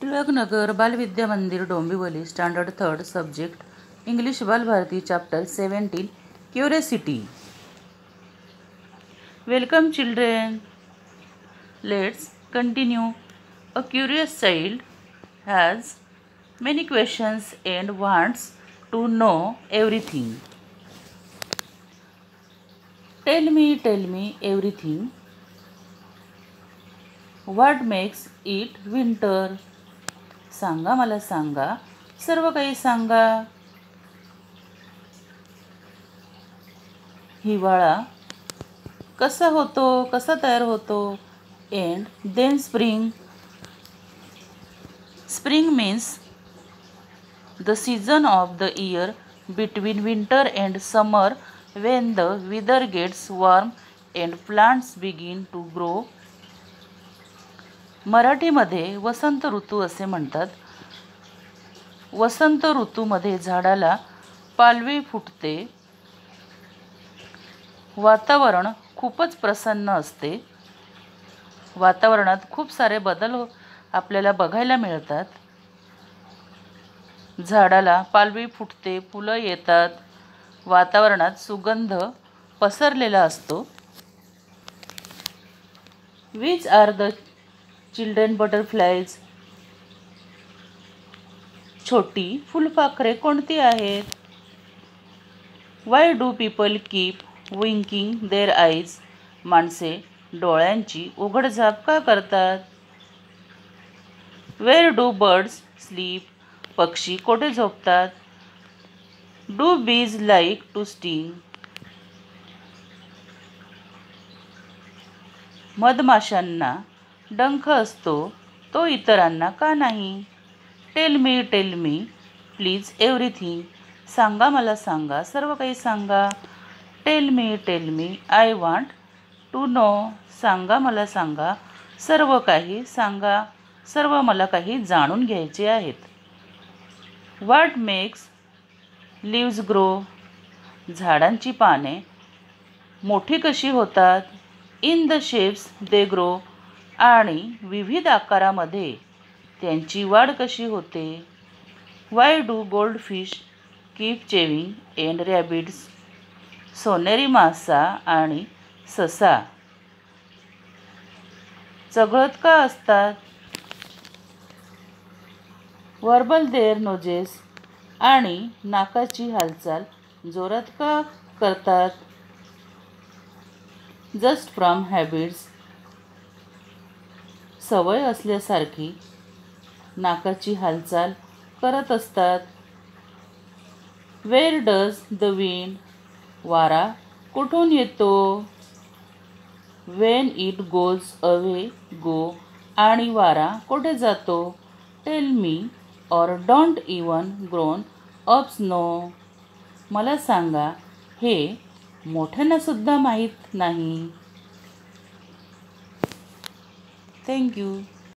टिळकनगर बालविद्या मंदिर Dombivli standard 3rd subject English Balbharati chapter 17 curiosity. Welcome children, let's continue. A curious child has many questions and wants to know everything. Tell me everything. What makes it winter? सांगा, मला सांगा, सर्व काही सांगा. हिवाळा कसा होतो, कसा तयार होतो? And then spring. Spring means the season of the year between winter and summer when the weather gets warm and plants begin to grow. मराठीमध्ये वसंत ऋतू असे म्हणतात. वसंत ऋतूमध्ये झाडाला पालवी फुटते. वातावरण खूपच प्रसन्न असते. वातावरणात खूप सारे बदल आपल्याला बघायला मिळतात. झाडाला पालवी फुटते, फुलं येतात, वातावरणात सुगंध पसरलेला असतो. Which are the children butterflies? छोटी फुलपाखरे कोणती आहेत? Why do people keep winking their eyes? माणसे डोळ्यांची उघडझाप का करतात? Where do birds sleep? पक्षी कोठे झोपतात? Do bees like to sting? मधमाशांना डंख असतो, तो इतरांना का नाही? Tell me please everything. सांगा, मला सांगा, सर्व काही सांगा. Tell me I want to know. सांगा, मला सांगा, सर्व काही सांगा, सर्व मला काही जाणून घ्यायचे आहेत. What makes leaves grow? झाडांची पाने मोठी कशी होतात? In the shapes they grow. आणि विविध आकारामध्ये त्यांची वाढ कशी होते? Why do gold fish keep chewing and rabbits? सोनेरी मासा आणि ससा चघळत का असतात? Warble their noses. आणि नाकाची हालचाल जोरात का करतात? Just from habits. सवय असल्यासारखी नाकाची हालचाल करत असतात. Where does the wind? वारा कुठून येतो? वेन इट गोज अवे गो. आणि वारा कुठे जातो? Tell me or don't even grown ups know. मला सांगा, हे मोठ्यांना सुद्धा माहीत नाही. Thank you.